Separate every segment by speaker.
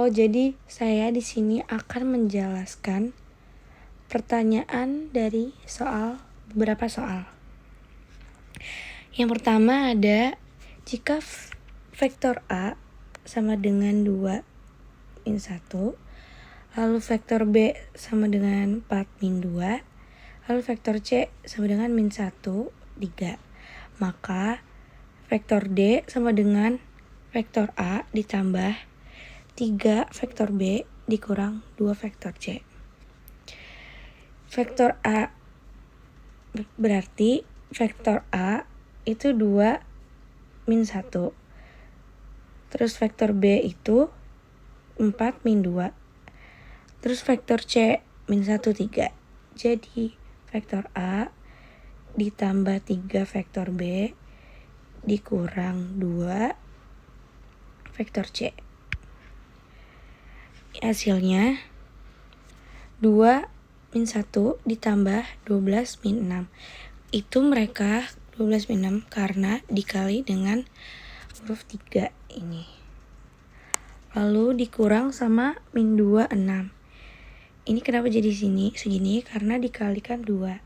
Speaker 1: jadi saya di sini akan menjelaskan pertanyaan dari beberapa soal. Yang pertama ada, jika vektor A sama dengan 2 min 1, lalu vektor B sama dengan 4 min 2, lalu vektor C sama dengan min 1, 3. Maka vektor D sama dengan vektor A ditambah 3 vektor B dikurang 2 vektor C. Vektor A berarti vektor A itu 2 min 1. Terus vektor B itu 4 min 2. Terus vektor C min 1, 3. Jadi vektor A ditambah 3 vektor B dikurang 2 vektor C. Hasilnya 2 min 1 ditambah 12 min 6. Itu mereka 12 min 6 karena dikali dengan huruf 3 ini. Lalu dikurang sama min 2, 6. Ini kenapa jadi segini? Karena dikalikan 2.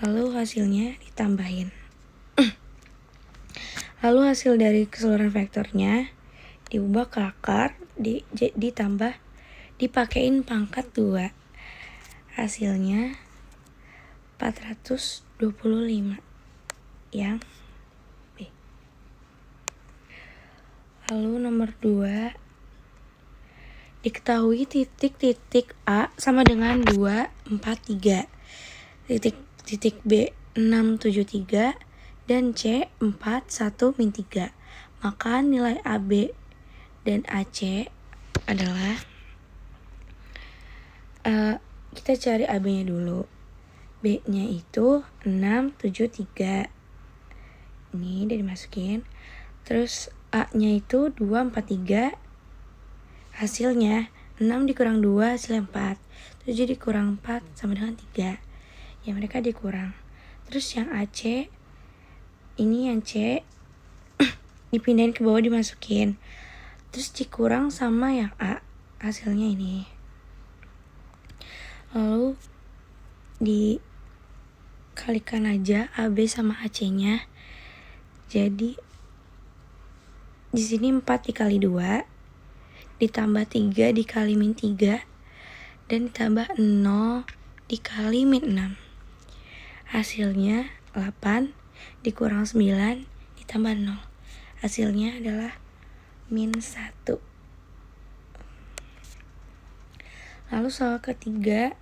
Speaker 1: Lalu hasilnya ditambahin. Lalu hasil dari keseluruhan vektornya diubah ke akar, ditambah, dipakein pangkat 2. Hasilnya 425 yang B. Lalu nomor 2, diketahui titik A sama dengan 2, 4, 3. Titik B 6, 7, 3 dan C 4, 1, min 3. Maka nilai AB dan AC adalah, kita cari AB-nya dulu. B-nya itu 6, 7, 3. Ini udah dimasukin. Terus A-nya itu 2, 4, 3. Hasilnya 6 dikurang 2 hasilnya 4. 7 dikurang 4 sama dengan 3. Ya mereka dikurang. Terus yang AC, ini yang C dipindahin ke bawah, dimasukin. Terus dikurang sama yang A, hasilnya ini. Lalu dikalikan aja AB sama AC-nya. Jadi di sini 4 dikali 2 ditambah 3 dikali min 3 dan ditambah 0 dikali min 6. Hasilnya 8 dikurang 9 ditambah 0. Hasilnya adalah min 1. Lalu soal ketiga,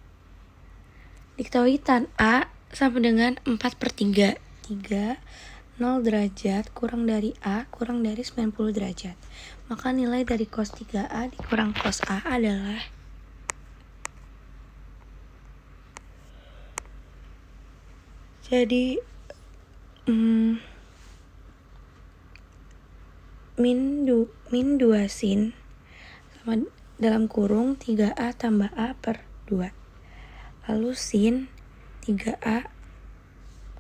Speaker 1: diketahui tan A sama dengan 4/3. 3, 0 derajat kurang dari A kurang dari 90 derajat. Maka nilai dari cos 3A dikurang cos A adalah jadi min 2 sin sama dalam kurung 3A tambah A per 2. Lalu sin 3A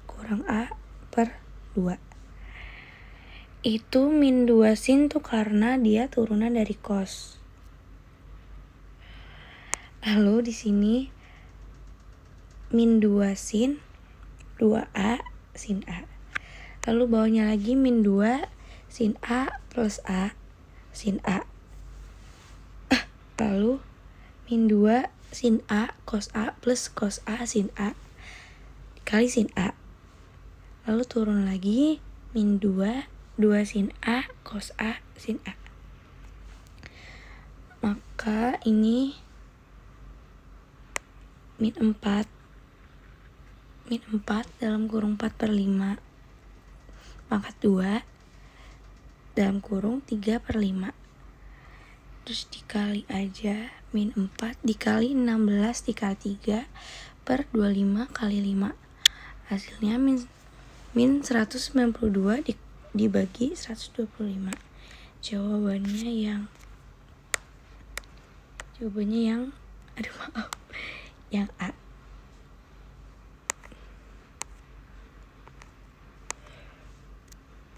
Speaker 1: kurang A per 2. Itu min 2 sin tuh karena dia turunan dari cos. Lalu di sini min 2 sin 2A sin A. Lalu bawahnya lagi min 2 sin A plus A sin A. Lalu min 2 sin A cos A plus cos A sin A dikali sin A. Lalu turun lagi min 2 sin A cos A sin A. Maka ini min 4 dalam kurung 4/5 pangkat 2 dalam kurung 3/5. Terus dikali aja min 4 dikali 16 dikali 3 per 25 kali 5. Hasilnya min 192 dibagi 125. Jawabannya yang yang A.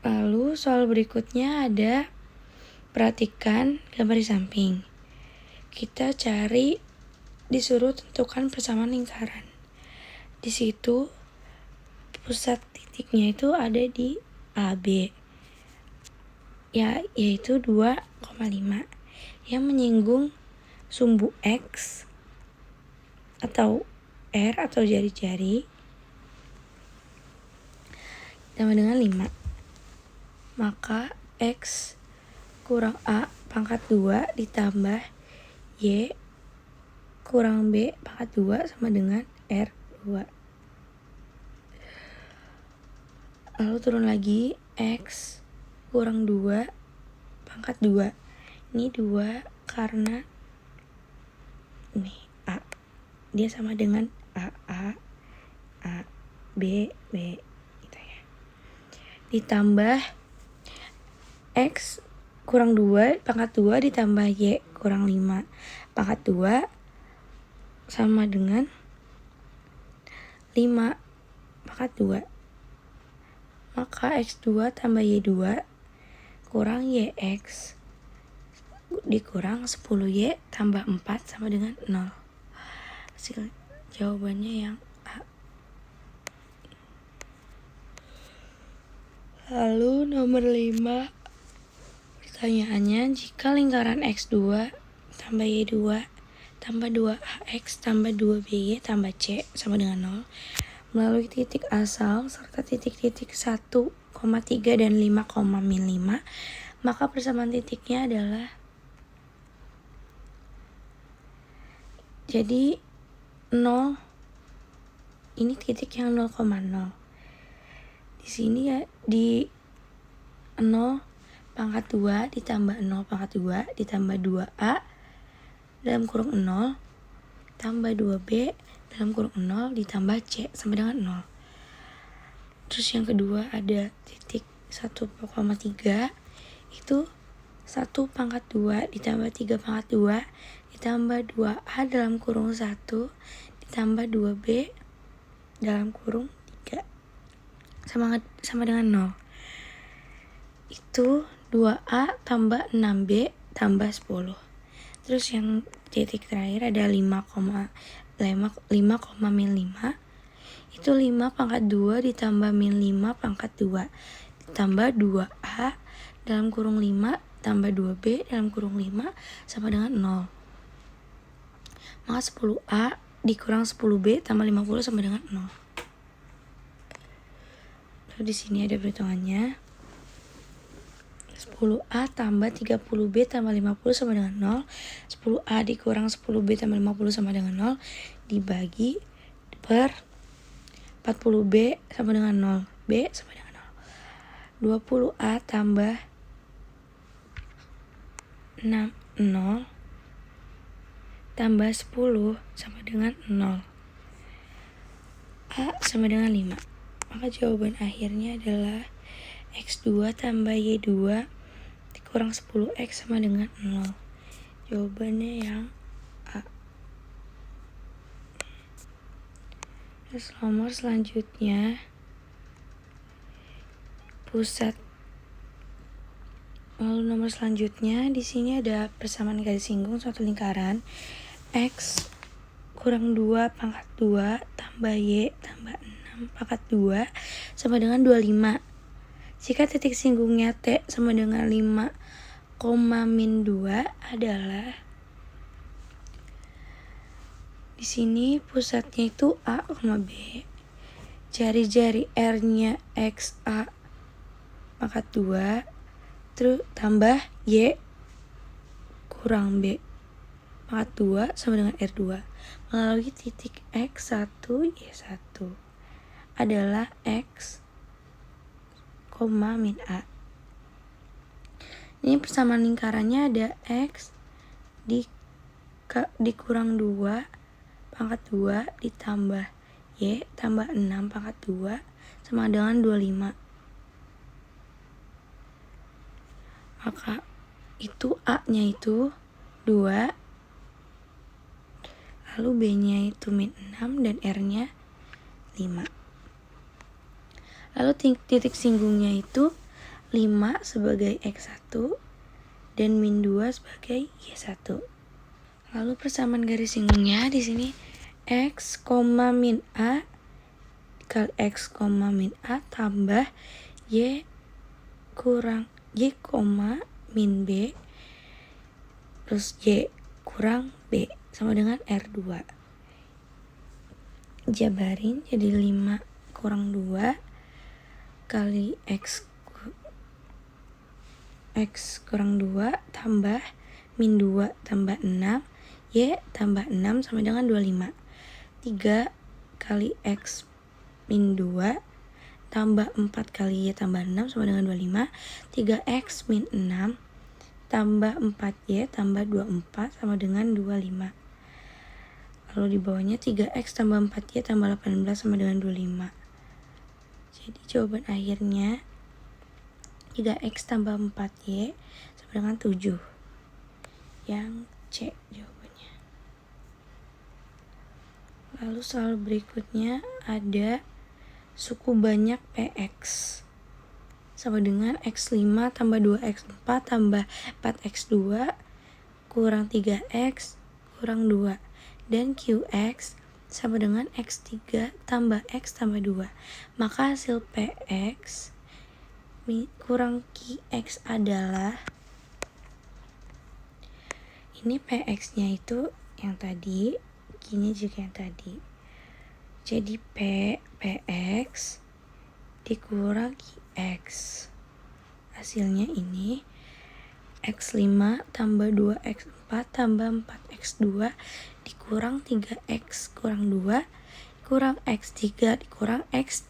Speaker 1: Lalu soal berikutnya ada Perhatikan gambar di samping. Kita disuruh tentukan persamaan lingkaran. Di situ pusat titiknya itu ada di AB, yaitu 2,5 yang menyinggung sumbu X atau R atau jari-jari sama dengan 5. Maka X kurang A pangkat 2 ditambah Y kurang B pangkat 2 sama dengan R2. Lalu turun lagi, X kurang 2 pangkat 2. Ini 2 karena ini A. Dia sama dengan A, B gitu ya. Ditambah X kurang 2 pangkat 2 ditambah Y kurang 5 pangkat 2 sama dengan 5 pangkat 2. Maka X2 tambah Y2 kurang YX dikurang 10Y tambah 4 sama dengan 0. Hasil jawabannya yang A. Lalu nomor 5, pertanyaannya, jika lingkaran X2 tambah Y2 tambah 2AX tambah 2BY tambah C sama dengan 0 melalui titik asal serta titik-titik 1,3 dan 5,-5, maka persamaan titiknya adalah, jadi 0 ini titik yang 0,0. Di sini ya di 0 pangkat 2 ditambah 0 pangkat 2 ditambah 2A dalam kurung 0 tambah 2B dalam kurung 0 ditambah C sama dengan 0. Terus yang kedua ada titik 1,3, itu 1 pangkat 2 ditambah 3 pangkat 2 ditambah 2A dalam kurung 1 ditambah 2B dalam kurung 3 sama dengan 0. Itu 2A tambah 6B tambah 10. Terus yang titik terakhir ada 5,-5 itu 5 pangkat 2 ditambah min 5 pangkat 2 ditambah 2A dalam kurung 5 tambah 2B dalam kurung 5 sama dengan 0. Maka 10A dikurang 10B tambah 50 sama dengan 0. Lalu di sini ada perhitungannya. 10A tambah 30B tambah 50 sama dengan 0. 10A dikurang 10B tambah 50 sama dengan 0 dibagi per 40B sama dengan 0. B sama dengan 0. 20A tambah 0 tambah 10 sama dengan 0. A sama dengan 5. Maka jawaban akhirnya adalah X2 tambah Y2 dikurang 10X sama dengan 0. Jawabannya yang A. Terus nomor selanjutnya, di sini ada persamaan garis singgung suatu lingkaran. X kurang 2 pangkat 2 tambah Y tambah 6 pangkat 2 sama dengan 25. Jika titik singgungnya T sama dengan 5, min 2 adalah, di sini pusatnya itu A, B. Jari-jari R-nya XA pangkat 2 terus tambah Y kurang B pangkat 2 sama dengan R2 melalui titik X1 Y1 adalah X, min A. Ini persamaan lingkarannya ada X dikurang 2 pangkat 2 ditambah Y tambah 6 pangkat 2 sama dengan 25. Maka itu A-nya itu 2, lalu B-nya itu min 6 dan R-nya 5. Lalu titik singgungnya itu 5 sebagai X1 dan min 2 sebagai Y1. Lalu persamaan garis singgungnya di sini X, min A kali X, min A tambah Y kurang Y, min B terus Y kurang B sama dengan R2. Jabarin jadi 5 kurang 2 kali X kurang 2 tambah min 2 tambah 6 Y tambah 6 sama dengan 25. 3 kali X min 2 tambah 4 kali Y tambah 6 sama dengan 25. 3X min 6 tambah 4Y tambah 24 sama dengan 25. Lalu di bawahnya 3X tambah 4Y tambah 18 sama dengan 25. Jadi jawaban akhirnya 3X tambah 4Y sama dengan 7. Yang C jawabannya. Lalu soal berikutnya ada suku banyak PX sama dengan X5 tambah 2X4 tambah 4X2 kurang 3X kurang 2 dan QX sama dengan X3 tambah X tambah 2. Maka hasil PX kurang QX adalah, ini PX-nya itu yang tadi, Q-nya juga yang tadi. Jadi PX dikurang QX. Hasilnya ini X5 tambah 2X4 tambah 4X2 dikurang 3X kurang 2 kurang X3 dikurang X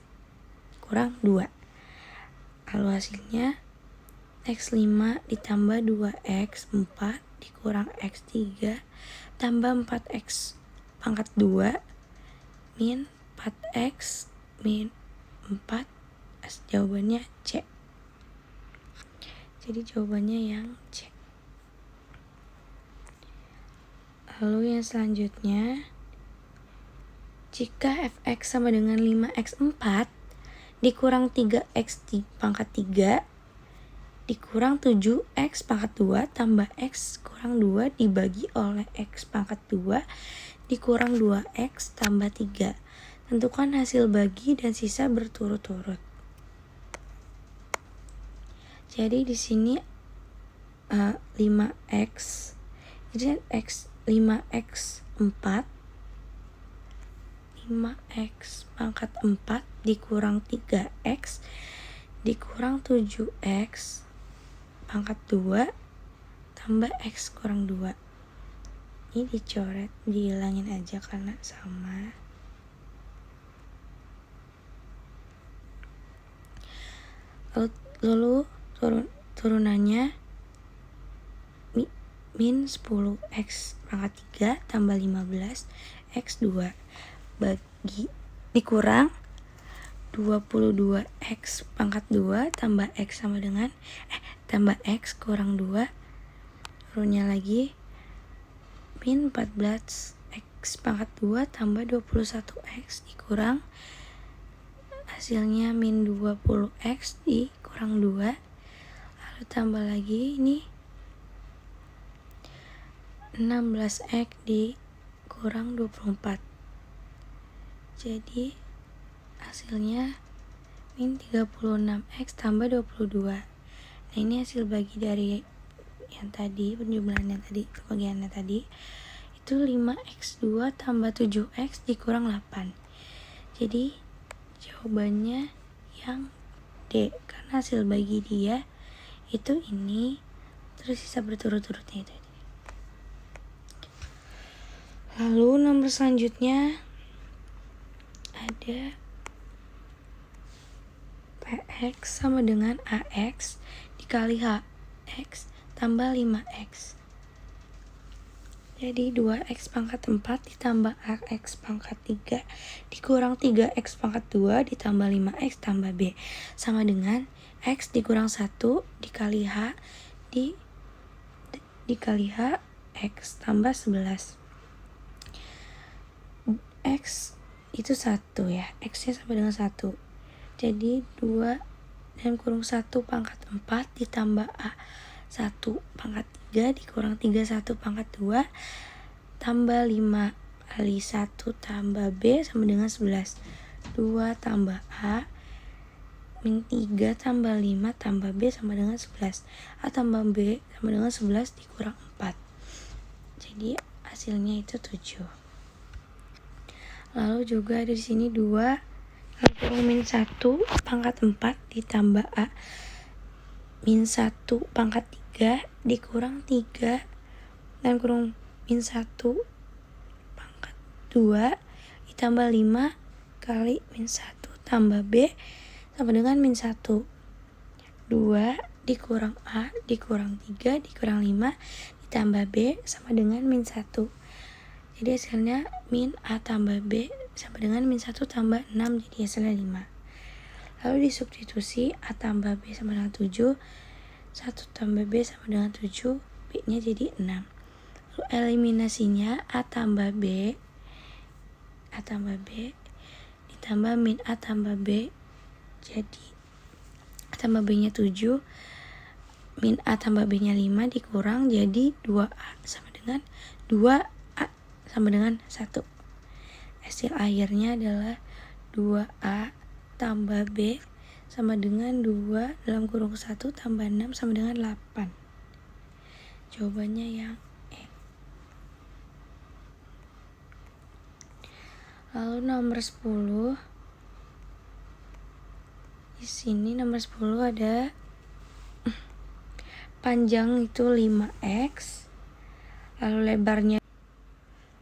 Speaker 1: kurang 2. Lalu hasilnya X5 ditambah 2X4 dikurang X3 tambah 4X pangkat 2 min 4X min 4. Jawabannya C. Jadi jawabannya yang C. Lalu yang selanjutnya, jika fx sama dengan 5x4 dikurang 3x pangkat 3 dikurang 7x pangkat 2 tambah x kurang 2 dibagi oleh x pangkat 2 dikurang 2x tambah 3. Tentukan hasil bagi dan sisa berturut-turut. Jadi di sini 5x jadi x 5x4 pangkat 4 dikurang 3x dikurang 7x pangkat 2 tambah x kurang 2. Ini dicoret, dihilangin aja karena sama. Lalu turunannya min 10x pangkat 3 tambah 15x2 bagi dikurang 22x pangkat 2 tambah x sama dengan tambah x kurang 2. Turunnya lagi min 14x pangkat 2 tambah 21x dikurang hasilnya min 20x dikurang 2. Lalu tambah lagi ini 16x dikurang 24. Jadi hasilnya min 36x tambah 22. Nah ini hasil bagi dari yang tadi, penjumlahan yang tadi, pembagiannya tadi itu 5x2 tambah 7x dikurang 8. Jadi jawabannya yang D, karena hasil bagi dia itu ini terus sisa berturut-turutnya itu. Lalu nomor selanjutnya ada PX sama dengan AX dikali HX tambah 5X. Jadi 2X pangkat 4 ditambah AX pangkat 3 dikurang 3X pangkat 2 ditambah 5X tambah B sama dengan X dikurang 1 dikali H dikali H X tambah 11. X itu 1 ya, X nya sama dengan 1. Jadi 2 dan kurung 1 pangkat 4 ditambah A 1 pangkat 3 dikurang 31 pangkat 2 tambah 5 kali 1 tambah B sama dengan 11. 2 tambah A min 3 tambah 5 tambah B sama dengan 11. A tambah B sama dengan 11 dikurang 4. Jadi hasilnya itu 7. Lalu juga ada di sini 2 kurang min 1 pangkat 4 ditambah A min 1 pangkat 3 dikurang 3 dan kurang min 1 pangkat 2 ditambah 5 kali min 1 tambah B sama dengan min 1. 2 dikurang A dikurang 3 dikurang 5 ditambah B sama dengan min 1. Jadi hasilnya min A tambah B sama dengan min 1 tambah 6, jadi hasilnya 5. Lalu disubstitusi A tambah B sama dengan 7, 1 tambah B sama dengan 7, B nya jadi 6. Lalu eliminasinya A tambah B ditambah min A tambah B, jadi A tambah B nya 7, min A tambah B nya 5 dikurang jadi 2A sama dengan 2A sama dengan 1. Hasil akhirnya adalah 2A tambah B sama dengan 2 dalam kurung 1 tambah 6 sama dengan 8. Jawabannya yang E. Lalu nomor 10. Di sini nomor 10 ada panjang itu 5x, lalu lebarnya.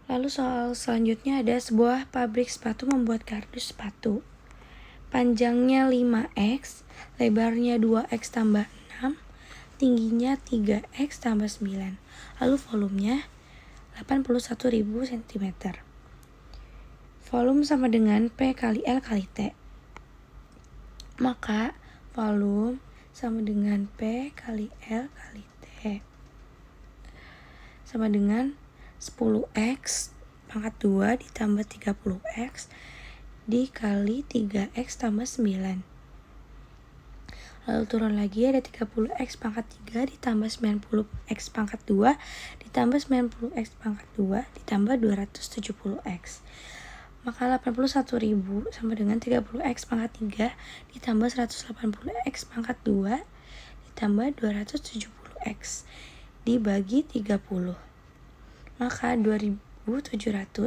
Speaker 1: Lalu soal selanjutnya ada sebuah pabrik sepatu membuat kardus sepatu. Panjangnya 5x, lebarnya 2x tambah 6, tingginya 3x tambah 9. Lalu volumenya 81.000 cm. Volume sama dengan P kali L kali T. Maka volume sama dengan P kali L kali T sama dengan 10x pangkat 2 ditambah 30x dikali 3x tambah 9. Lalu turun lagi ada 30x pangkat 3 ditambah 90x pangkat 2 ditambah 90x pangkat 2 ditambah 270x. Maka 81.000 sama dengan 30x pangkat 3 ditambah 180x pangkat 2 ditambah 270x dibagi 30. Maka 2.700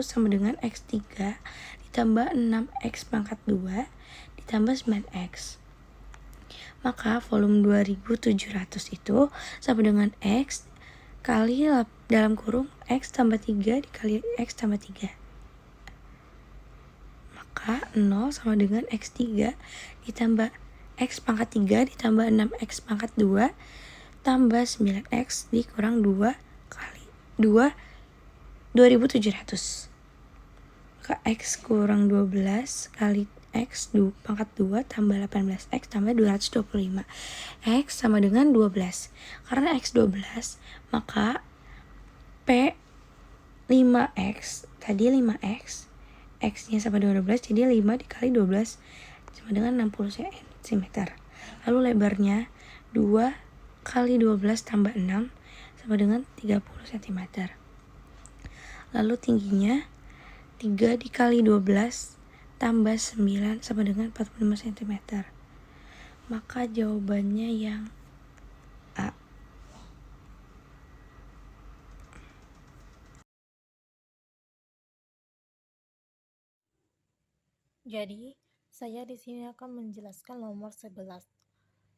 Speaker 1: sama dengan x3 ditambah 6x pangkat 2 ditambah 9x. Maka volume 2.700 itu sama dengan x kali dalam kurung x tambah 3 dikali x tambah 3. Maka 0 sama dengan x3 ditambah x pangkat 3 ditambah 6x pangkat 2 tambah 9x dikurang 2 kali 2.700. Maka x kurang 12 kali x pangkat 2 tambah 18x tambah 225. X sama dengan 12. Karena x 12, maka P 5x, tadi 5x, x-nya sama dengan 12, jadi 5 dikali 12 sama dengan 60 cm. Lalu lebarnya 2 kali 12 tambah 6 sama dengan 30 cm. Lalu tingginya 3 dikali 12 tambah 9 sama dengan 45 cm. Maka jawabannya yang A.
Speaker 2: Jadi, saya di sini akan menjelaskan nomor 11.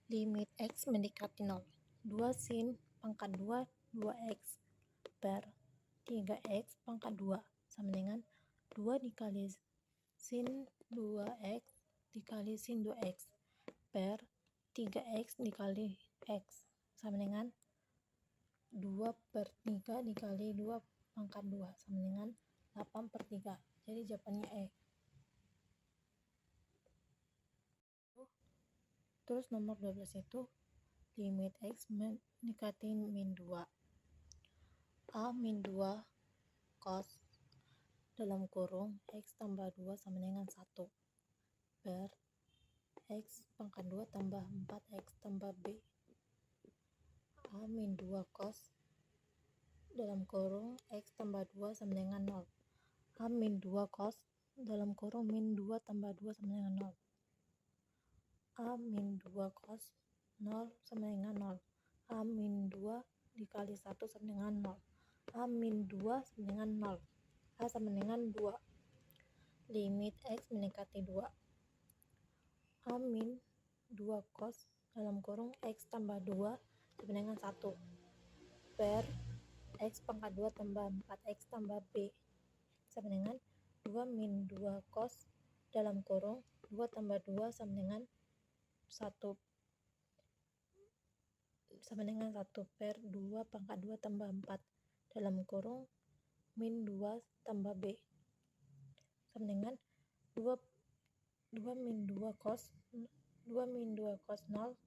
Speaker 2: Limit X mendekati 0. 2 sin pangkat 2 2x per 3x pangkat 2 sama dengan 2 dikali sin 2x dikali sin 2x per 3x dikali x sama dengan 2 per 3 dikali 2 pangkat 2 sama dengan 8 per 3. Jadi jawabannya E. Terus nomor 12 itu limit X mendekati min 2. A min 2 cos dalam kurung X tambah 2 sama dengan 1 per X pangkat 2 tambah 4X tambah B A min 2 cos dalam kurung X tambah 2 sama dengan 0. A min 2 cos dalam kurung min 2 tambah 2 sama dengan 0. A min 2 cos 0 sama dengan 0. A min 2 dikali 1 sama dengan 0. A min 2 sama dengan 0. A sama dengan 2. Limit X mendekati 2. A min 2 cos dalam kurung X tambah 2 sama dengan 1 per X pangkat 2 tambah 4X tambah B sama dengan 2 min 2 cos dalam kurung 2 tambah 2 sama dengan 1 per 2 pangkat 2 tambah 4 dalam kurung min 2 tambah B sama dengan 2 min 2 cos 0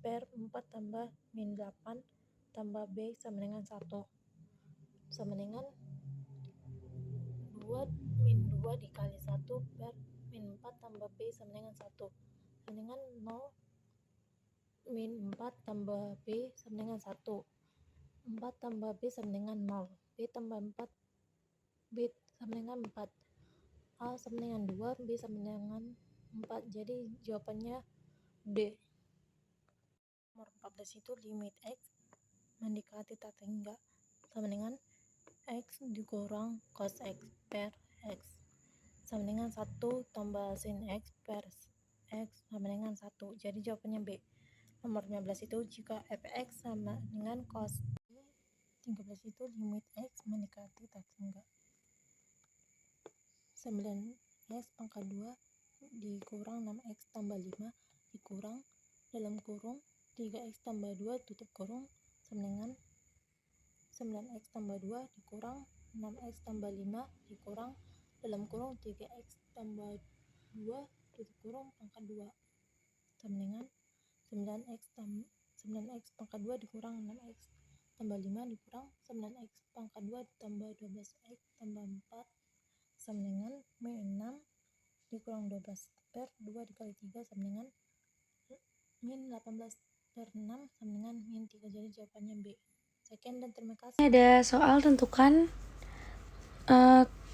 Speaker 2: per 4 tambah min 8 tambah B sama dengan 1 sama dengan 2 min 2 dikali 1 per min 4 tambah B sama dengan 1 sama dengan 0 min 4 tambah B sama dengan 1. 4 tambah B sama dengan 0. B tambah 4 B sama dengan 4. A sama dengan 2, B sama dengan 4. Jadi jawabannya D. Nomor 14 itu limit X mendekati tak hingga sama dengan X dikurang cos X per X sama dengan 1 tambah sin X per X sama dengan 1. Jadi jawabannya B. Nomor 15 itu jika fx sama dengan cos. 13 itu limit X mendekati tak hingga 9X pangkat 2 dikurang 6X tambah 5 dikurang dalam kurung 3X tambah 2 tutup kurung sama dengan 9X tambah 2 dikurang 6X tambah 5 dikurang dalam kurung 3X tambah 2 tutup kurung pangkat 2 sama dengan 9X pangkat 2 dikurang 6X tambah 5 dikurang 9X pangkat 2 ditambah 12X tambah 4 sama dengan min 6 dikurang 12 per 2 dikali 3 sama dengan min 18 per 6 sama dengan min 3. Jadi jawabannya B. Sekian dan terima kasih.
Speaker 1: Ada soal tentukan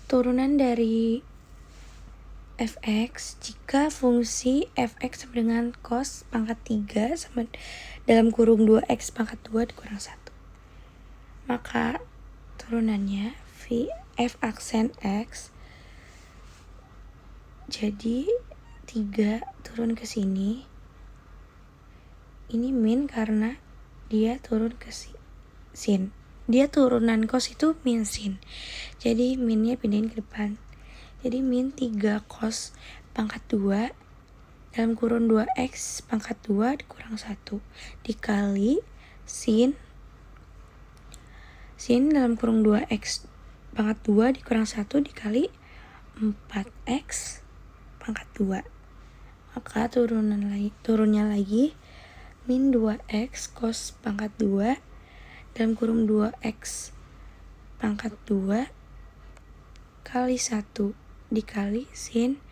Speaker 1: turunan dari fx jika fungsi fx sama dengan cos pangkat 3 sama dalam kurung 2x pangkat 2 dikurang 1. Maka turunannya f aksen x jadi 3 turun ke sini. Ini min karena dia turun ke sin. Dia turunan cos itu min sin. Jadi minnya pindahin ke depan. Jadi min 3 cos pangkat 2 dalam kurung 2x pangkat 2 dikurang 1 dikali sin dalam kurung 2x pangkat 2 dikurang 1 dikali 4x pangkat 2. Maka turunnya lagi min 2x cos pangkat 2 dalam kurung 2x pangkat 2 kali 1 dikali sin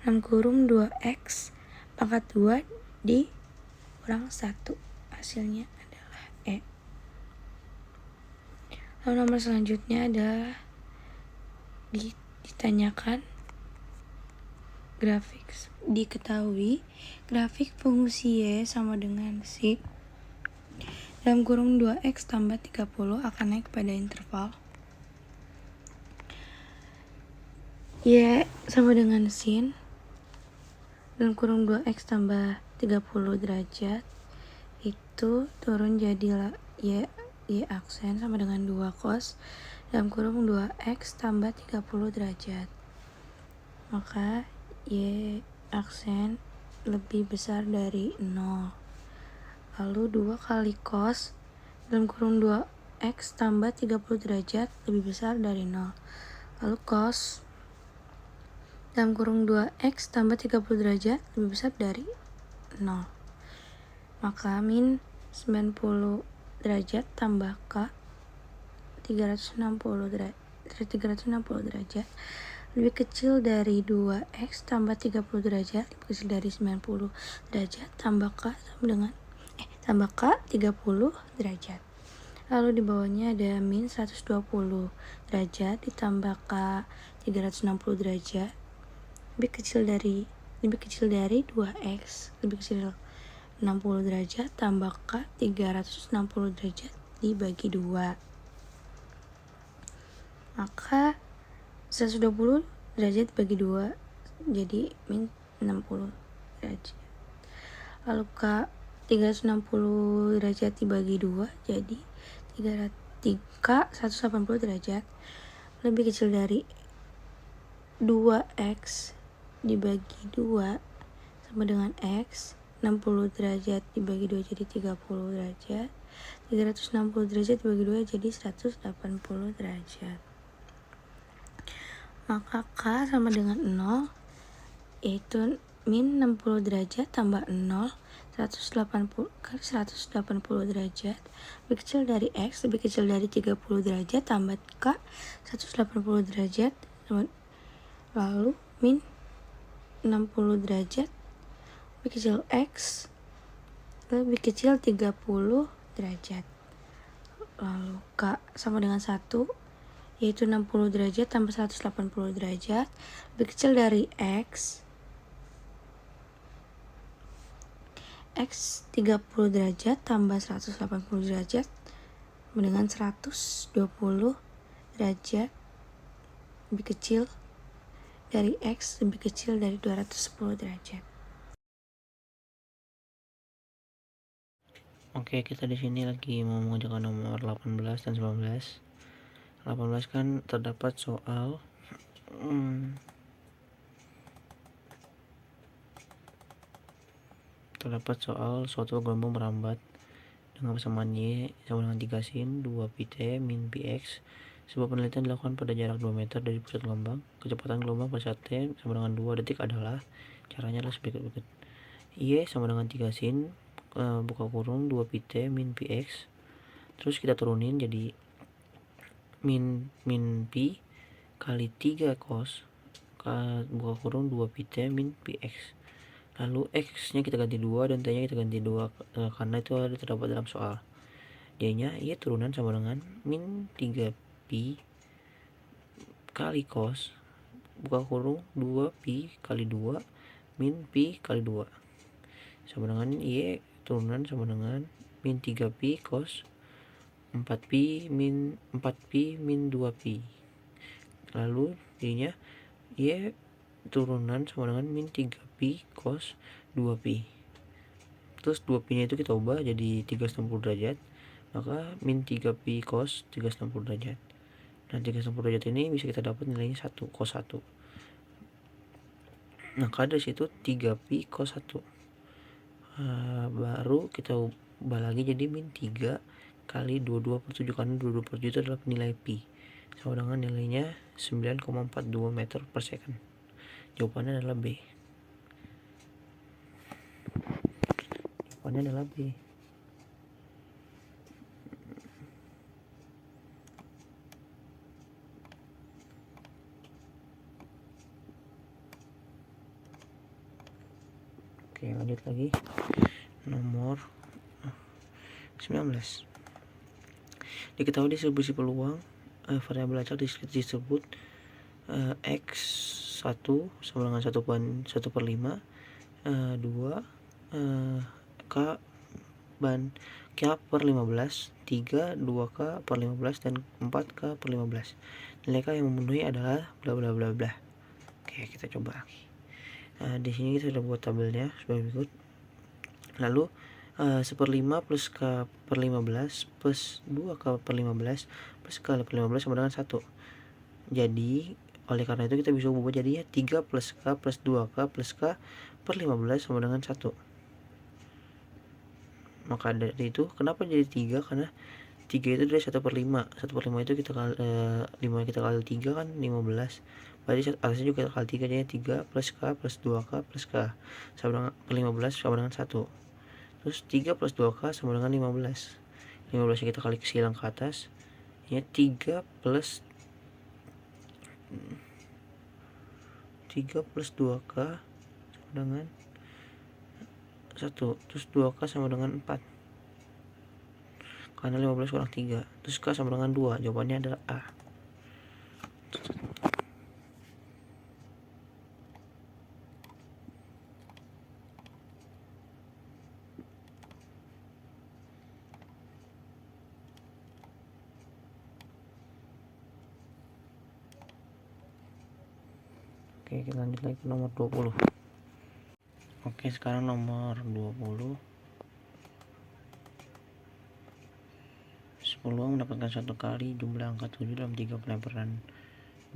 Speaker 1: dalam kurung 2x pangkat 2 dikurang 1. Hasilnya adalah E. Lalu nomor selanjutnya adalah ditanyakan grafik. Diketahui grafik fungsi Y sama dengan si dalam kurung 2x tambah 30 akan naik pada interval Y sama dengan sin dalam kurung 2x tambah 30 derajat itu turun jadi Y aksen sama dengan 2 cos dalam kurung 2x tambah 30 derajat. Maka Y aksen lebih besar dari 0. Lalu 2 kali cos dalam kurung 2x tambah 30 derajat lebih besar dari 0. Lalu cos dalam kurung 2x tambah 30 derajat lebih besar dari 0. Maka min 90 derajat tambah K 360 derajat lebih kecil dari 2x tambah 30 derajat lebih kecil dari 90 derajat tambah K sama dengan tambah K 30 derajat. Lalu di bawahnya ada min 120 derajat ditambah K 360 derajat lebih kecil dari 2x lebih kecil 60 derajat tambah K 360 derajat dibagi 2. Maka 120 derajat bagi 2 jadi min 60 derajat. Lalu K 360 derajat dibagi 2 jadi K 180 derajat lebih kecil dari 2x dibagi 2 sama dengan x. 60 derajat dibagi 2 jadi 30 derajat. 360 derajat dibagi 2 jadi 180 derajat. Maka K sama dengan 0, yaitu min 60 derajat tambah 0, 180 kali 180 derajat, lebih kecil dari X, lebih kecil dari 30 derajat, tambah K, 180 derajat, lalu min 60 derajat, lebih kecil X, lebih kecil 30 derajat. Lalu K sama dengan 1, yaitu 60 derajat tambah 180 derajat lebih kecil dari X 30 derajat tambah 180 derajat dengan 120 derajat lebih kecil dari X lebih kecil dari 210 derajat.
Speaker 3: Oke, kita di sini lagi mau mengerjakan nomor 18 dan 19. 18 kan terdapat soal suatu gelombang merambat dengan persamaan Y sama dengan 3 sin 2 pi t min pi x. Sebuah penelitian dilakukan pada jarak 2 meter dari pusat gelombang. Kecepatan gelombang pada saat t sama dengan 2 detik adalah, caranya adalah sebagai berikut. Y sama dengan 3 sin buka kurung 2 pi t min pi x. Terus kita turunin jadi min pi kali 3 cos buka kurung 2 pi t min pi x. Lalu x nya kita ganti 2 dan t nya kita ganti 2 karena itu ada terdapat dalam soal. Jadinya Y turunan sama dengan min 3 pi kali cos buka kurung 2 pi kali 2 min pi kali 2 sama dengan Y turunan sama dengan min 3 pi cos 4 pi min 2 pi. Lalu jadinya Y turunan sama dengan min 3 pi cos 2 pi. Terus 2 pi nya itu kita ubah jadi 360 derajat, maka min 3 pi cos 360 derajat. Nah 360 derajat ini bisa kita dapat nilainya 1 cos 1. Maka dari situ 3 pi cos 1 baru kita ubah lagi jadi min 3 kali 22 per 7 karena 22 per 7 itu adalah nilai pi sama dengan nilainya 9,42 meter per second. Jawabannya adalah B. Oke, lanjut lagi. Nomor 19. Diketahui distribusi peluang variabel acak disebut X1 sama dengan 1/5, 2 K per 15, 3 2K per 15 dan 4K per 15. Nilai K yang memenuhi adalah bla bla bla bla. Oke, kita coba. Di sini kita sudah buat tabelnya sebagai berikut. Lalu 1/5 plus K per 15 plus 2K per 15 plus K per 15 sama dengan 1. Jadi oleh karena itu kita bisa ubah jadi 3 plus K plus 2K plus K per 15 sama dengan 1. Maka dari itu kenapa jadi 3? Karena 3 itu dari 1/5. 1/5 itu kita kali 5 kita kali 3 kan 15. Berarti atasnya juga kita kali 3 jadi 3 plus K plus 2K plus K sama dengan 15 sama dengan 1. Terus 3 plus 2K sama dengan 15. 15 kita kali silang ke atas. Ya 3 plus 2K sama dengan 1. Terus 2K sama dengan 4. karena 15 kurang 3. Terus K sama dengan 2. Jawabannya adalah A. Oke, kita lanjut lagi ke nomor 20. Oke, sekarang nomor 20. 10 mendapatkan satu kali jumlah angka 7 dalam 3 pelemparan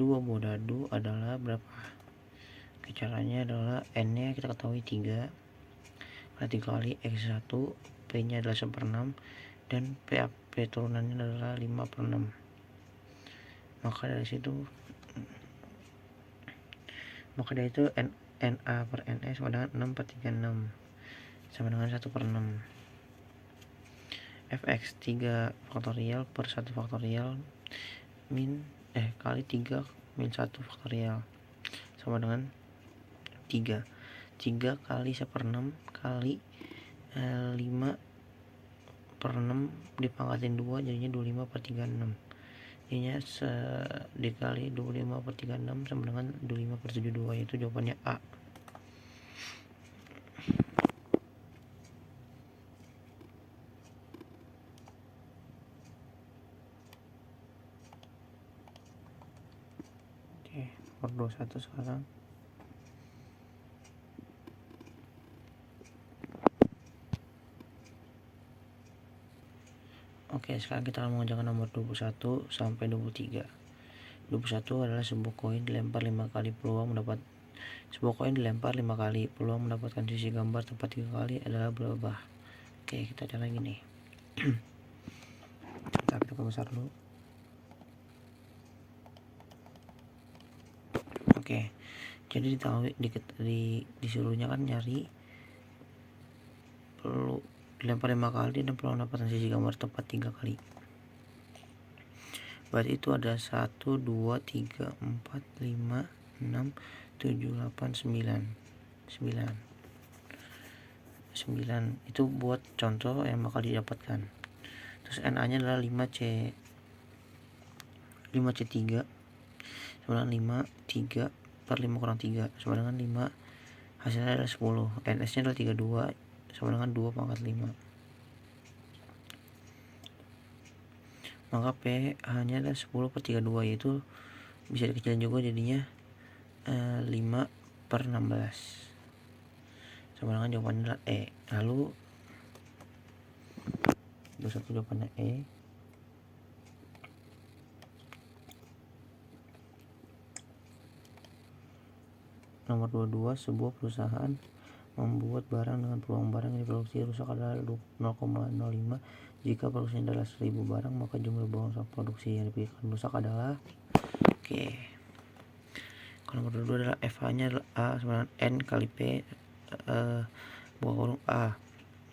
Speaker 3: 2 buah dadu adalah berapa? Oke, caranya adalah N nya kita ketahui 3 kali 3 kali X1, P nya adalah 1/6 dan PAP turunannya adalah 5/6. Maka dari itu NA per NS sama dengan 6/36 sama dengan 1/6. Fx 3 faktorial per 1 faktorial kali 3 min 1 faktorial sama dengan 3 kali 1/6 kali 5/6 dipangkatin 2 jadinya 25/36. Jadinya dikali 25/36 sama dengan 25/72, yaitu jawabannya A. Oke, nomor 21 sekarang. Oke, sekarang kita akan mengerjakan nomor 21 sampai 23. 21 adalah sebuah koin dilempar 5 kali peluang mendapatkan sisi gambar tepat 3 kali adalah berapa? Oke, kita cara gini. Kita perbesar dulu. Oke. Jadi disuruhnya kan nyari dilempar 5 kali dan peluang mendapatkan sisi gambar tepat 3 kali. Berarti itu ada 1, 2, 3, 4, 5, 6, 7, 8, 9. 9 itu buat contoh yang bakal didapatkan. Terus NA nya adalah 5C3 sama dengan 3 per 5 kurang 3 sama dengan 5. Hasilnya adalah 10. NS nya adalah 32 sama dengan 2 pangkat 5. Maka P hanya adalah 10/32, yaitu bisa dikecilin juga jadinya 5/16 sama dengan jawabannya adalah E. Lalu 21 jawabannya E. Nomor 22, sebuah perusahaan membuat barang dengan peluang barang yang diproduksi rusak adalah 0,05. Jika produksinya adalah 1000 barang, maka jumlah barang produksi yang dipikirkan rusak adalah kalau nomor 22 adalah FH nya adalah A sama dengan N kali P buka kurung A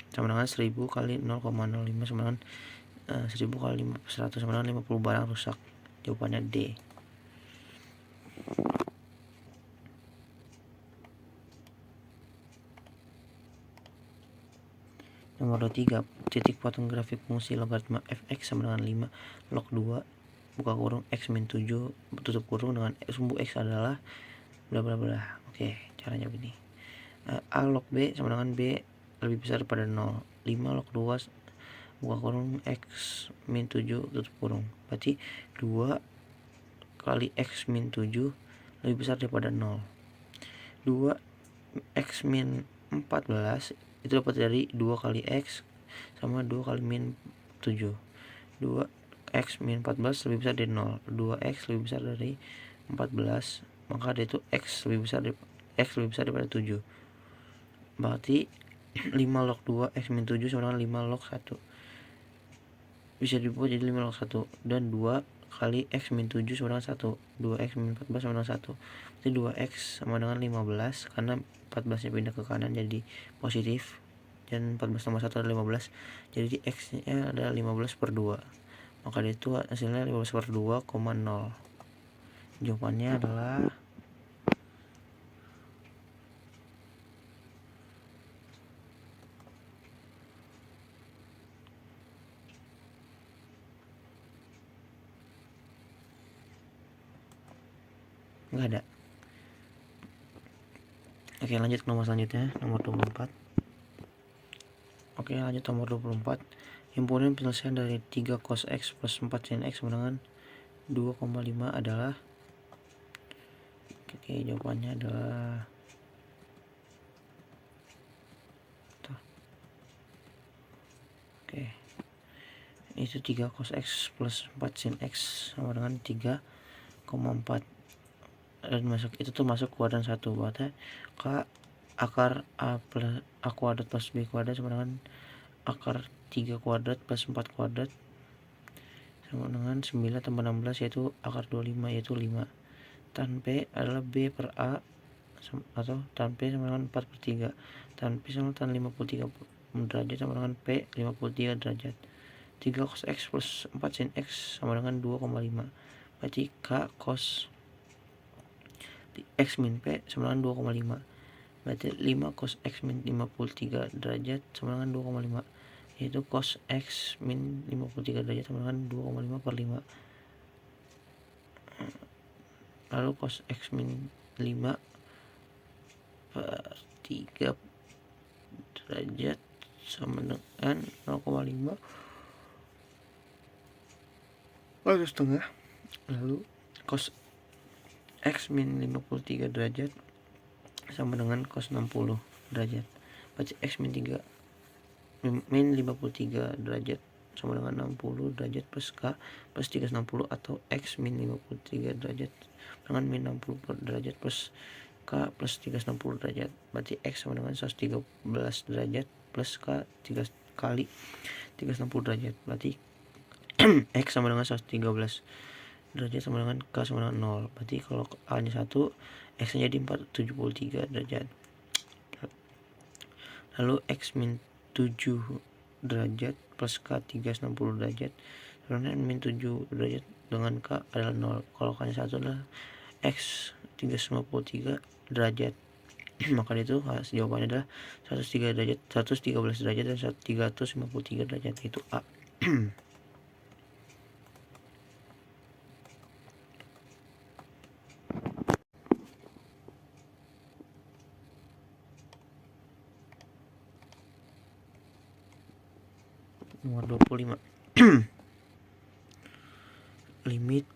Speaker 3: sama dengan 1000 kali 0,05 sama dengan 1000 kali 100 sama dengan 50 barang rusak. Jawabannya D. Nomor 23, titik potong grafik fungsi logaritma fx sama dengan 5 log 2 buka kurung x min 7 tutup kurung dengan sumbu x adalah bla bla bla. Oke, caranya begini. A log b sama dengan b lebih besar daripada 0. 5 log 2 buka kurung x min 7 tutup kurung. Berarti 2 kali x min 7 lebih besar daripada 0. 2 x min 14 itu dapat dari 2 kali x sama 2 kali min 7. 2 x min 14 lebih besar dari 0. 2x lebih besar dari 14, maka ada itu x lebih besar daripada 7. Berarti 5 log 2 x min 7 sama dengan 5 log 1. Bisa dibuat jadi 5 log 1 dan 2 kali x min 7 sama dengan 1. 2x min 14 sama dengan 1. Berarti 2x sama dengan 15 karena 14 nya pindah ke kanan jadi positif dan 14 tambah 1 adalah 15. Jadi x nya adalah 15/2. Maka itu hasilnya 15/2,0. Jawabannya adalah nggak ada. Oke, lanjut ke nomor selanjutnya, nomor 24. Oke, lanjut nomor 24. Himpunan penyelesaian dari 3 cos X plus 4 sin X sama dengan 2,5 adalah. Oke, jawabannya adalah oke, itu 3 cos X plus 4 sin X sama dengan 3,4, dan itu tuh masuk kuadran 1. Berarti K akar A kuadrat plus B kuadrat sama dengan akar 3 kuadrat plus 4 kuadrat sama dengan 9 tambah 16 yaitu akar 25 yaitu 5. Tan P adalah B per A atau tan P sama dengan 4 per 3. Tan P sama tan 53 derajat sama dengan P 53 derajat. 3 cos X plus 4 sin X sama dengan 2,5. Berarti K cos X min P sama dengan 2,5. Berarti 5 cos X min 53 derajat sama dengan 2,5, yaitu cos X min 53 derajat sama dengan 2,5 per 5. Lalu cos X min 5 per 3 derajat sama dengan 0,5 lalu setengah. Lalu cos X min 53 derajat sama dengan cos 60 derajat. Berarti X min 53 derajat sama dengan 60 derajat plus K plus 360 atau X min 53 derajat dengan min 60 derajat plus K plus 360 derajat. Berarti X sama dengan 113 derajat plus K 3 kali 360 derajat. Berarti X sama dengan 113 derajat sama dengan K sama dengan 0. Berarti kalau A nya 1, X nya jadi 473 derajat. Lalu X min 7 derajat plus K 360 derajat karena min 7 derajat dengan K adalah 0. Kalau K nya 1 adalah X 353 derajat. Maka itu jawabannya adalah 113 derajat dan 353 derajat, itu A. Nomor 25. Limit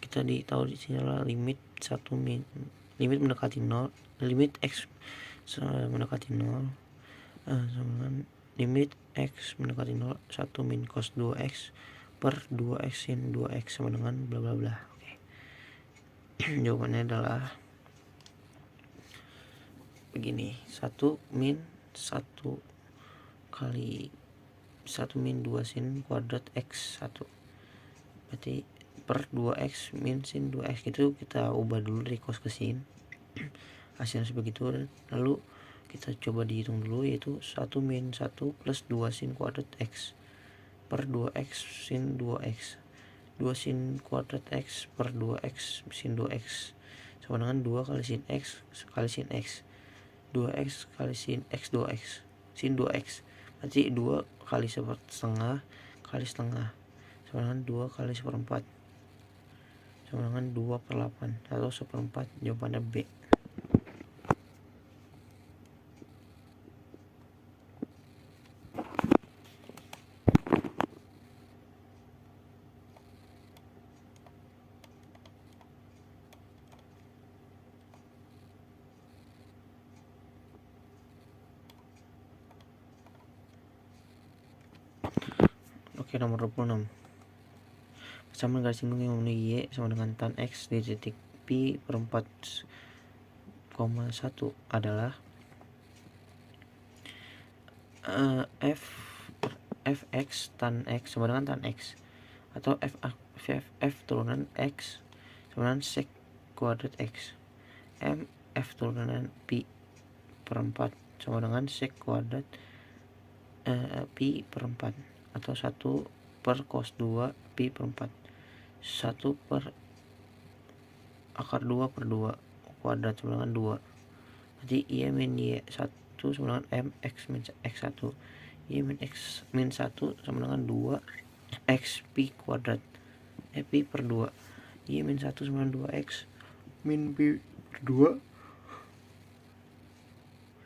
Speaker 3: kita tahu di sini adalah limit 1 min limit mendekati 0, limit X mendekati 0 sama dengan limit X mendekati 0 1 min cos 2X per 2X sin 2X sama dengan bla bla bla. Oke. Jawabannya adalah begini, 1 min 1 kali 1 min 2 sin kuadrat X 1. Berarti per 2X min sin 2X itu kita ubah dulu dari cos ke sin. Hasilnya sebegitu, lalu kita coba dihitung dulu, yaitu 1 min 1 plus 2 sin kuadrat X per 2X sin 2X. 2 sin kuadrat X per 2X sin 2X sama dengan 2 kali sin X kali sin X. 2X kali sin X 2X sin 2X. Berarti 2 kali setengah kali setengah sama dengan 2 kali 1/4 sama dengan 2 per 8 atau 1/4. Jawabannya B. Oke, nomor 26. Persamaan garis singgung yang memenuhi Y sama dengan tan X di titik P per 4,1 adalah Fx tan X sama dengan tan X atau F turunan X sama dengan sec kuadrat X. F turunan Pi per 4 sama dengan sec kuadrat Pi per 4 atau 1 per cos 2 Pi per 4. 1 per akar 2 per 2 kuadrat sama dengan 2. Berarti Y min Y1 sama dengan MX min X1. Y min X min 1 sama dengan 2 X Pi kuadrat. Pi per 2. Y min 1 sama dengan 2X min pi per 2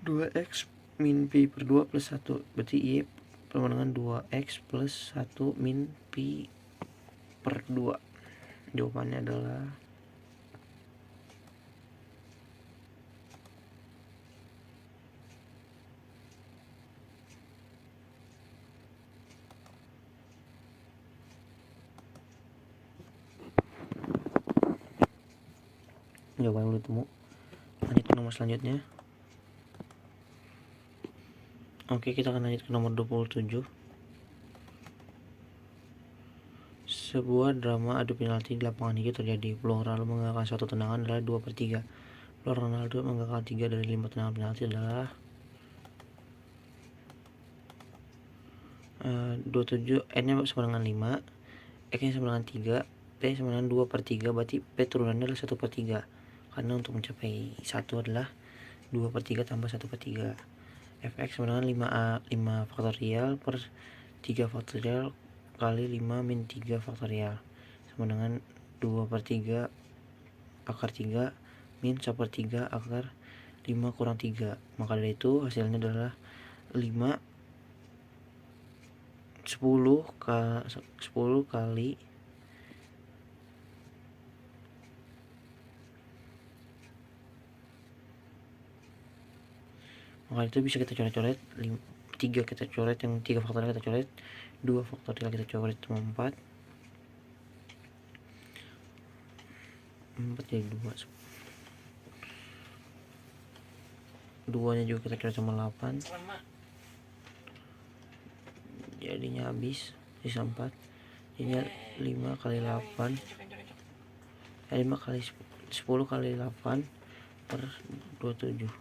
Speaker 3: 2x min pi per 2 plus 1, berarti Y sama dengan 2x plus 1 min pi per 2. Jawabannya adalah jawaban belum temu. Lanjut ke nomor selanjutnya. Oke, kita akan lanjut ke nomor 27. Sebuah drama adu penalti di lapangan hijau terjadi. Peluang Ronaldo menggagalkan suatu tendangan adalah 2/3. Peluang Ronaldo menggagalkan 3 dari 5 tendangan penalti adalah 27. N-nya sama dengan 5, X-nya sama dengan 3, P sama dengan 2/3. Berarti P turunannya adalah 1/3. Karena untuk mencapai 1 adalah 2/3 tambah 1/3. Fx sama dengan 5 faktorial per 3 faktorial kali 5 min 3 faktorial sama dengan 2/3 akar 3 min 1/3 akar 5 kurang 3. Maka dari itu hasilnya adalah 5 10 kali maka itu bisa kita coret-coret. 3 kita coret, yang 3 faktorial kita coret, 2 faktorial kita coret sama 4 jadi 2 nya juga kita coret sama 8 jadinya habis, sisa 4 jadinya 5 kali 8 5 kali 10 kali 8 per 27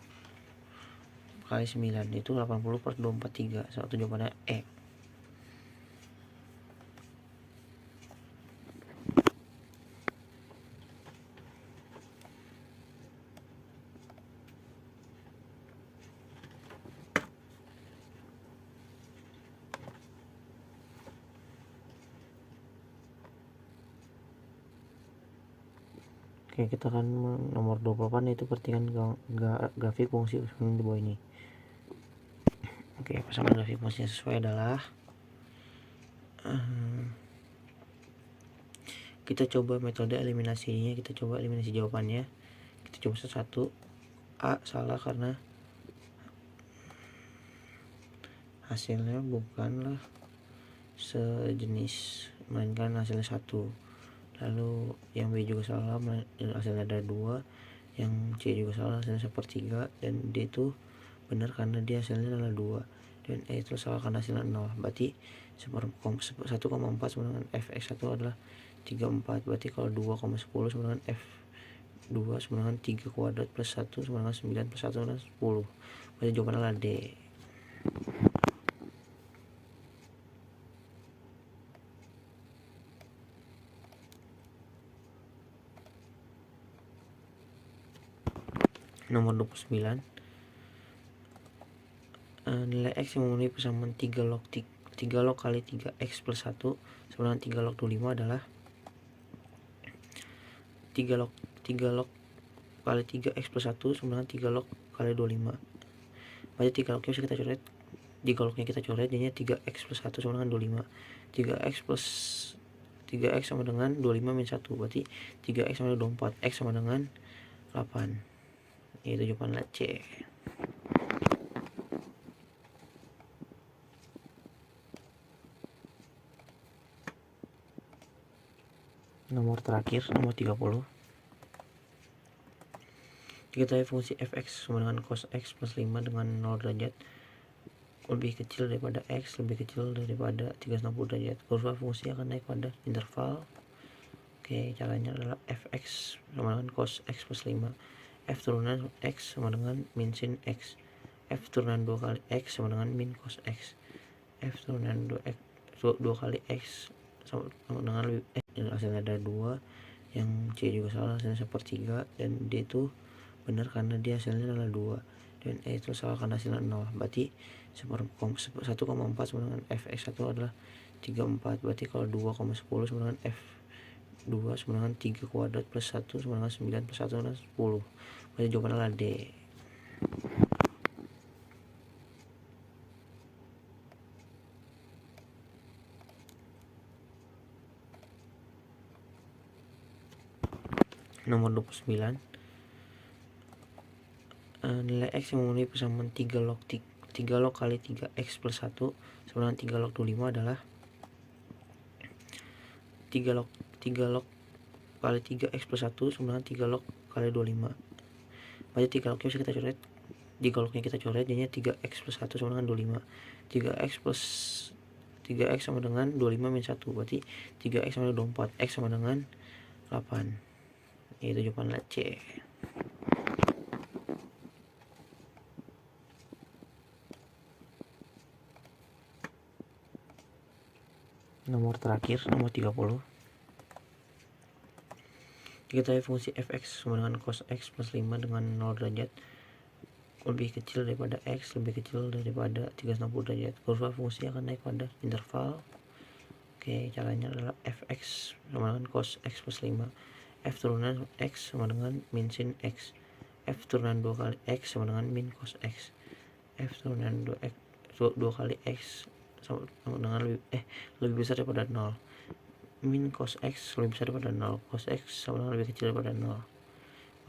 Speaker 3: kali 9 itu 80 per 243. Satu jawabannya E. Oke, kita akan nomor 28 yaitu perhatikan grafik fungsi di bawah ini. Oke, pasangan grafik fungsinya sesuai adalah kita coba metode eliminasinya, kita coba eliminasi jawabannya. Kita coba satu. A salah karena hasilnya bukanlah sejenis, melainkan hasilnya 1. Lalu yang B juga salah, hasilnya ada 2. Yang C juga salah, hasilnya 1/3. Dan D itu benar karena dia hasilnya adalah 2. Dan E itu salah karena hasilnya 0. Berarti 1,4 sama dengan Fx1 adalah 34. Berarti kalau 2,10 sama dengan F2 sama dengan 3 kuadrat plus 1 sama dengan 9 plus 1 sama dengan 10. Berarti jawabannya adalah D. Nomor 29. Nilai X yang memenuhi persamaan 3 log kali 3X plus 1 sama dengan 3 log 25 adalah 3 log kali 3X plus 1 sama dengan 3 log kali 25. Berarti 3 lognya bisa kita coret. 3 lognya kita coret, jadinya 3X plus 1 sama dengan 25. 3X sama dengan 25 min 1. Berarti 3X sama dengan 24. X sama dengan 8. Itu jawabannya C. Nomor terakhir, nomor 30. Diketahui fungsi fx sama dengan cos x plus 5 dengan 0 derajat lebih kecil daripada x lebih kecil daripada 360 derajat. Kurva fungsi akan naik pada interval. Oke, caranya adalah fx sama dengan cos x plus 5. F turunan x sama dengan min sin x. F turunan 2 kali x sama dengan min cos x. F turunan 2 kali x sama dengan lebih hasilnya ada 2. Yang C juga salah, hasilnya 1/3. Dan D itu benar karena dia hasilnya adalah 2. Dan E itu salah karena hasilnya 0. Berarti 1,4 sama dengan fx1 adalah 34. Berarti kalau 2,10 sama dengan 2 sama dengan 3 kuadrat plus 1 sama dengan 9 plus 1 sama dengan 10. Berarti jawabannya adalah D. Nomor 29, nilai X yang memenuhi persamaan 3 log kali 3X plus 1 sama dengan 3 log 25 adalah 3 log kali 3X plus 1 sama dengan 3 log kali 25. Berarti 3 lognya bisa kita coret, 3 lognya kita coret, jadinya 3X plus 1 sama dengan 25. 3X sama dengan 25 min 1, berarti 3X sama dengan 24, X sama dengan 8. Yaitu jawabannya C. Nomor terakhir, nomor 30. Diketahui fungsi fx sama dengan cos x plus 5 dengan 0 derajat lebih kecil daripada x lebih kecil daripada 360 derajat. Kurva fungsi akan naik pada interval. Oke, caranya adalah fx sama dengan cos x plus 5. F turunan x sama dengan min sin x. F turunan 2 kali x sama dengan min cos x. F turunan 2 kali x sama dengan lebih besar daripada 0. Min cos x lebih besar daripada 0. Cos x sama dengan lebih kecil daripada 0.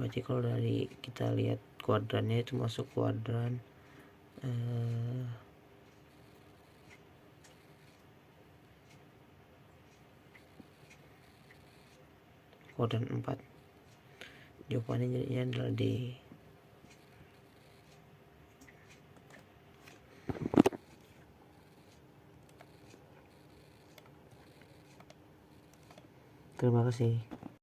Speaker 3: Berarti kalau dari kita lihat kuadrannya itu masuk kuadran kuadran 4. Jawabannya jadinya adalah D. Terima kasih.